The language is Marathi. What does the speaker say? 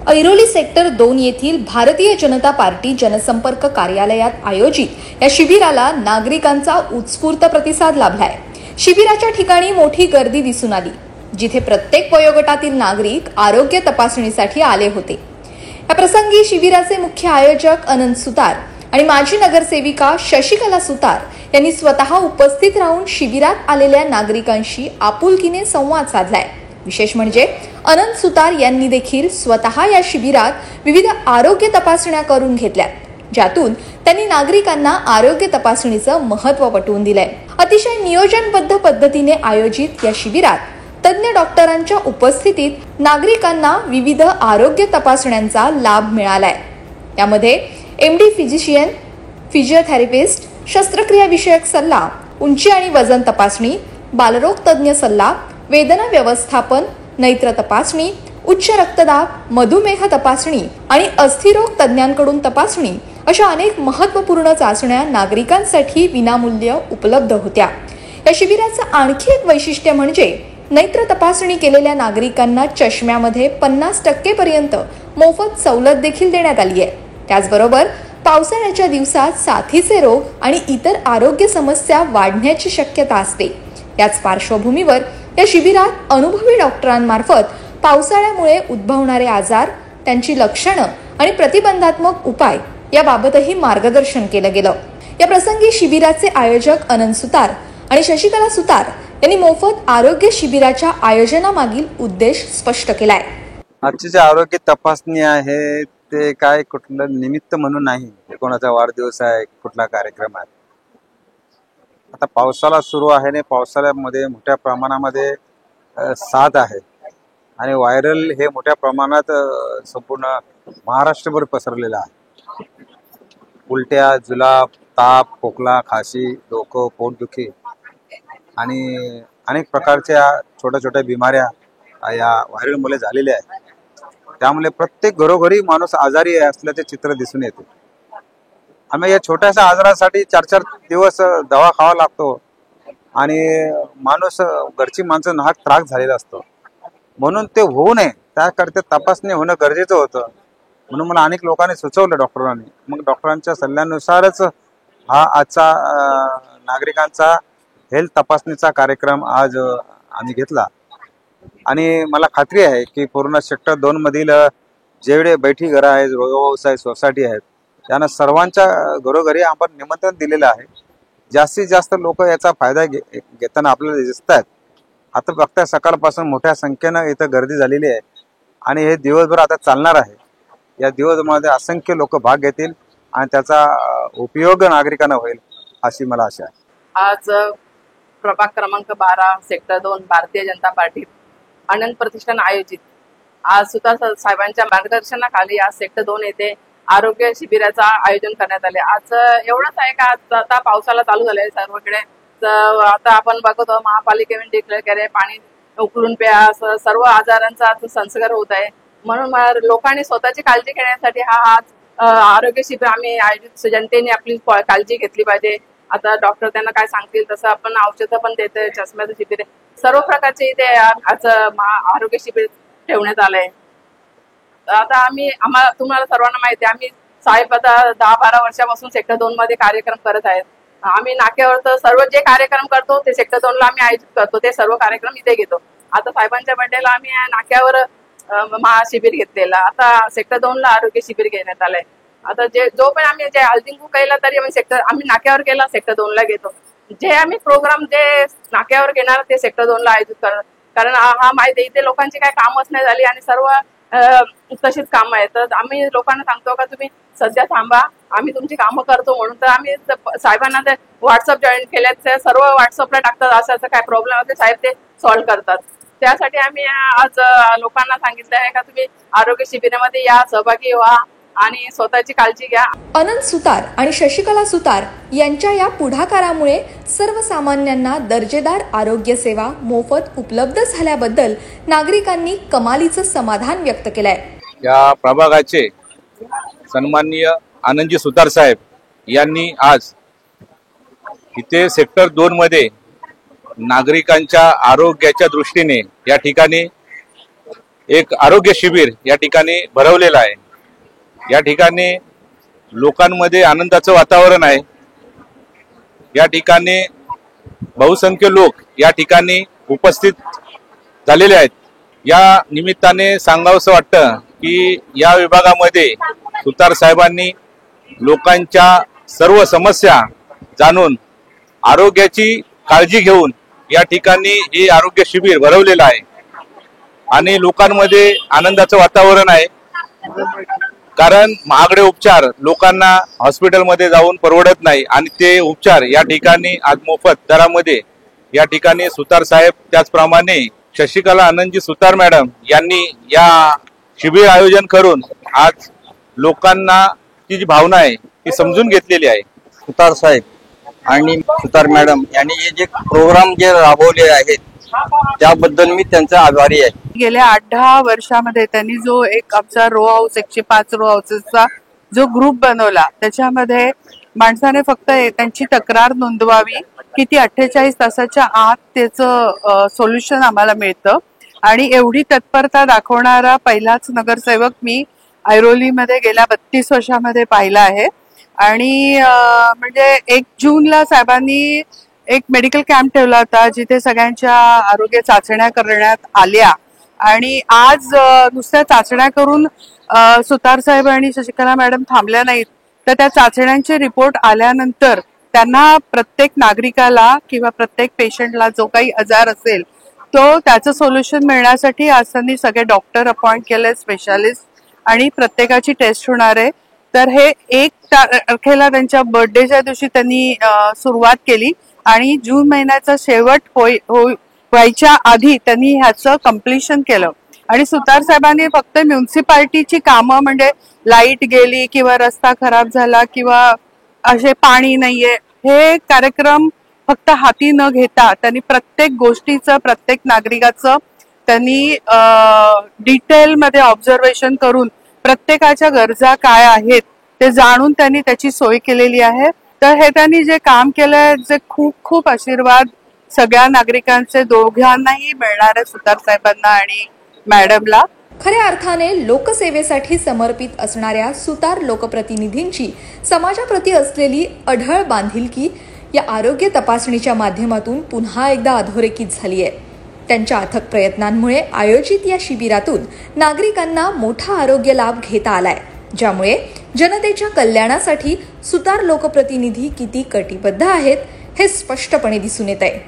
ऐरोली सेक्टर 2 येथील भारतीय जनता पार्टी जनसंपर्क कार्यालयात आयोजित या शिबिराला नागरिकांचा उत्स्फूर्त प्रतिसाद लाभलाय। शिबिराच्या ठिकाणी मोठी गर्दी दिसून आली, जिथे प्रत्येक वयोगटातील नागरिक आरोग्य तपासणीसाठी आले होते। या प्रसंगी शिबिराचे मुख्य आयोजक अनंत सुतार आणि माजी नगरसेविका शशिकला सुतार यांनी स्वतः उपस्थित राहून शिबिरात आलेल्या नागरिकांशी आपुलकीने संवाद साधलाय। विशेष म्हणजे अनंत सुतार यांनी देखील स्वतः या शिबिरात विविध आरोग्य तपासण्या करून घेतल्या, ज्यातून त्यांनी नागरिकांना आरोग्य तपासणीचं महत्त्व पटवून दिलंय। अतिशय नियोजनबद्ध पद्धतीने आयोजित या शिबिरात तज्ञ डॉक्टरांच्या उपस्थितीत नागरिकांना विविध आरोग्य तपासण्यांचा लाभ मिळालाय। यामध्ये MD फिजिशियन, फिजिओथेरपिस्ट, शस्त्रक्रिया विषयक सल्ला, उंची आणि वजन तपासणी, बालरोग तज्ञ सल्ला, वेदना व्यवस्थापन, नेत्र तपासणी, उच्च रक्तदाब, मधुमेह तपासणी आणि अस्थिरोग तज्ञांकडून तपासणी अशा अनेक महत्त्वपूर्ण चाचण्या नागरिकांसाठी विनामूल्य उपलब्ध होत्या। या शिबिराचं आणखी एक वैशिष्ट्य म्हणजे नेत्र तपासणी केलेल्या नागरिकांना चष्म्यामध्ये 50% पर्यंत मोफत सवलत देखील देण्यात आली आहे। त्याचबरोबर पावसाळ्याच्या दिवसात साथीचे रोग आणि इतर आरोग्य समस्या वाढण्याची शक्यता असते। याच पार्श्वभूमीवर या शिबिरात अनुभवी डॉक्टरांमार्फत पावसाळ्यामुळे उद्भवणारे आजार, त्यांची लक्षणं आणि प्रतिबंधात्मक उपाय याबाबतही मार्गदर्शन केलं गेलं। या प्रसंगी शिबिराचे आयोजक अनंत सुतार आणि शशिकला सुतार यांनी मोफत आरोग्य शिबिराच्या आयोजनामागील उद्देश स्पष्ट केलाय। आजची जी आरोग्य तपासणी आहे ते काय कुठलं निमित्त म्हणून नाही, कोणाचा वाढदिवस आहे, कुठला कार्यक्रम आहे। आता पावसाळा सुरू आहे आणि पावसाळ्यामध्ये मोठ्या प्रमाणामध्ये साथ आहे आणि व्हायरल हे मोठ्या प्रमाणात संपूर्ण महाराष्ट्रभर पसरलेला आहे। उलट्या, जुलाब, ताप, खोकला, खासी, डोकं, पोटदुखी आणि अनेक प्रकारच्या छोट्या छोट्या बिमाऱ्या या व्हायरलमुळे झालेल्या आहेत। त्यामुळे प्रत्येक घरोघरी माणूस आजारी असल्याचे चित्र दिसून येते। आम्ही या छोट्याशा आजारासाठी 4-4 दिवस दवा खावा लागतो आणि माणूस घरची माणसं नाहक त्रास झालेला असतो। म्हणून ते होऊ नये त्याकरता तपासणी होणं गरजेचं होतं। म्हणून मला अनेक लोकांनी सुचवलं डॉक्टरांनी, मग डॉक्टरांच्या सल्ल्यानुसारच हा आजचा नागरिकांचा हेल्थ तपासणीचा कार्यक्रम आज आम्ही घेतला आणि मला खात्री आहे की पूर्ण सेक्टर 2 मधील जेवढे बैठी घरं आहेत, व्यवसाय सोसायटी आहेत, त्यांना सर्वांच्या घरोघरी आपण निमंत्रण दिलेलं आहे। जास्तीत जास्त लोक याचा फायदा घेताना आपल्याला दिसत आहेत। आता बघता सकाळपासून मोठ्या संख्येनं इथं गर्दी झालेली आहे आणि हे दिवसभर आता चालणार आहे। या दिवसभरामध्ये असंख्य लोक भाग घेतील आणि त्याचा उपयोग नागरिकांना होईल अशी मला आशा आहे। आज प्रभाग क्रमांक 12 सेक्टर 2 भारतीय जनता पार्टी अनंत प्रतिष्ठान आयोजित आज सुतार साहेबांच्या मार्गदर्शनाखाली आज सेक्टर 2 येथे आरोग्य शिबिराचं आयोजन करण्यात आले। आज एवढंच आहे का आता पावसाला चालू झालंय सर्वकडे, तर आता आपण बघतो महापालिकेने डिक्लेअर केले पाणी उकळून प्या, सर्व आजारांचा संसर्ग होत आहे। म्हणून लोकांनी स्वतःची काळजी घेण्यासाठी हा आज आरोग्य शिबिर आम्ही आयोजित, जनतेने आपली काळजी घेतली पाहिजे। आता डॉक्टर त्यांना काय सांगतील तसं आपण औषधं पण देतोय, चष्म्याचं शिबिर, सर्व प्रकारचे इथे आज आरोग्य शिबिर ठेवण्यात आलंय। आता आम्हाला तुम्हाला सर्वांना माहिती आहे, आम्ही साहेब आता 10-12 वर्षापासून सेक्टर 2 मध्ये कार्यक्रम करत आहेत। आम्ही नाक्यावर तर सर्व जे कार्यक्रम करतो ते सेक्टर 2 ला आम्ही आयोजित करतो, ते सर्व कार्यक्रम इथे घेतो। आता साहेबांच्या बर्थडेला आम्ही नाक्यावर महाशिबिर घेतलेला, आता सेक्टर 2 ला आरोग्य शिबिर घेण्यात आलंय। आता जो पण आम्ही जे हळदीकुंकू केला तरी आम्ही नाक्यावर केला, सेक्टर 2 ला घेतो। जे आम्ही प्रोग्राम जे नाक्यावर घेणार ते सेक्टर 2 ला आयोजित करणार, कारण हा माहिती इथे लोकांची काही कामच नाही झाली आणि सर्व तशीच कामं आहेत। तर आम्ही लोकांना सांगतो का तुम्ही सध्या थांबा, आम्ही तुमची कामं करतो म्हणून। तर आम्ही साहेबांना ते व्हॉट्सअप जॉईन केल्यात, ते सर्व व्हॉट्सअपला टाकतात, असं काय प्रॉब्लेम होते साहेब ते सॉल्व्ह करतात। त्यासाठी आम्ही आज लोकांना सांगितलं आहे का तुम्ही आरोग्य शिबिरामध्ये या, सहभागी व्हा आणि स्वतःची काळजी घ्या। अनंत सुतार आणि शशिकला सुतार यांच्या या पुढाकारामुळे सर्वसामान्यांना दर्जेदार आरोग्य सेवा मोफत उपलब्ध झाल्याबद्दल नागरिकांनी कमालीचं समाधान व्यक्त केलंय। या प्रभागाचे सन्माननीय आनंदजी सुतार साहेब यांनी आज इथे सेक्टर 2 मध्ये नागरिकांच्या आरोग्याच्या दृष्टीने या ठिकाणी एक आरोग्य शिबिर या ठिकाणी भरवलेलं आहे। या ठिकाणी लोकांमध्ये आनंदाचं वातावरण आहे। या ठिकाणी बहुसंख्य लोक या ठिकाणी उपस्थित झालेले आहेत। या निमित्ताने सांगावंसं वाटतं की या विभागामध्ये सुतार साहेबांनी लोकांच्या सर्व समस्या जाणून आरोग्याची काळजी घेऊन या ठिकाणी हे आरोग्य शिबिर भरवलेलं आहे आणि लोकांमध्ये आनंदाचं वातावरण आहे। कारण महागडे उपचार लोकांना हॉस्पिटलमध्ये जाऊन परवडत नाही आणि ते उपचार या ठिकाणी आज मोफत दरामध्ये या ठिकाणी सुतार साहेब त्याचप्रमाणे शशिकला आनंदजी सुतार मॅडम यांनी या शिबिर आयोजन करून आज लोकांना ती जी भावना आहे ती समजून घेतलेली आहे। सुतार साहेब आणि सुतार मॅडम यांनी हे जे प्रोग्राम जे राबवले आहेत त्याबद्दल मी त्यांचा आभारी आहे। गेल्या 8-10 वर्षामध्ये त्यांनी जो एक आमचा रो हाऊस 105 रो हाऊसेसचा जो ग्रुप बनवला त्याच्यामध्ये माणसाने फक्त त्यांची तक्रार नोंदवावी की ती 48 तासाच्या आत त्याचं सोल्युशन आम्हाला मिळतं आणि एवढी तत्परता दाखवणारा पहिलाच नगरसेवक मी ऐरोलीमध्ये गेल्या 32 वर्षामध्ये पाहिला आहे। आणि म्हणजे 1 जूनला साहेबांनी एक मेडिकल कॅम्प ठेवला होता जिथे सगळ्यांच्या आरोग्य चाचण्या करण्यात आल्या आणि आज नुसत्या चाचण्या करून सुतार साहेब आणि शशिकला मॅडम थांबल्या नाहीत तर त्या चाचण्यांचे रिपोर्ट आल्यानंतर त्यांना प्रत्येक नागरिकाला किंवा प्रत्येक पेशंटला जो काही आजार असेल तो त्याचं सोल्युशन मिळण्यासाठी आज त्यांनी सगळे डॉक्टर अपॉइंट केले, स्पेशालिस्ट, आणि प्रत्येकाची टेस्ट होणार आहे। तर हे 1 तारखेला त्यांच्या बर्थडेच्या दिवशी त्यांनी सुरुवात केली आणि जून महिन्याचा शेवट व्हायच्या आधी त्यांनी ह्याचं कम्प्लिशन केलं। आणि सुतार साहेबांनी फक्त म्युन्सिपाल्टीची कामं म्हणजे लाईट गेली किंवा रस्ता खराब झाला किंवा असे पाणी नाहीये हे कार्यक्रम फक्त हाती न घेता त्यांनी प्रत्येक गोष्टीचं प्रत्येक नागरिकाचं त्यांनी डिटेलमध्ये ऑब्झर्वेशन करून प्रत्येकाच्या गरजा काय आहेत ते जाणून त्यांनी त्याची सोय केलेली आहे। तर हे त्यांनी जे काम केलंय जे खूप खूप आशीर्वाद सगळ्या नागरिकांचे दोघांनाही मिळणार आहे, सुतार साहेबांना आणि मॅडमला। खऱ्या अर्थाने लोकसेवेसाठी समर्पित असणाऱ्या सुतार लोकप्रतिनिधींची समाजाप्रती असलेली अढळ बांधिलकी या आरोग्य तपासणीच्या माध्यमातून पुन्हा एकदा अधोरेखित झाली आहे। त्यांच्या अथक प्रयत्नांमुळे आयोजित या शिबिरातून नागरिकांना मोठा आरोग्य लाभ घेता आलाय, ज्यामुळे जनतेच्या कल्याणासाठी सुतार लोकप्रतिनिधी किती कटिबद्ध आहेत हे स्पष्टपणे दिसून येत आहे।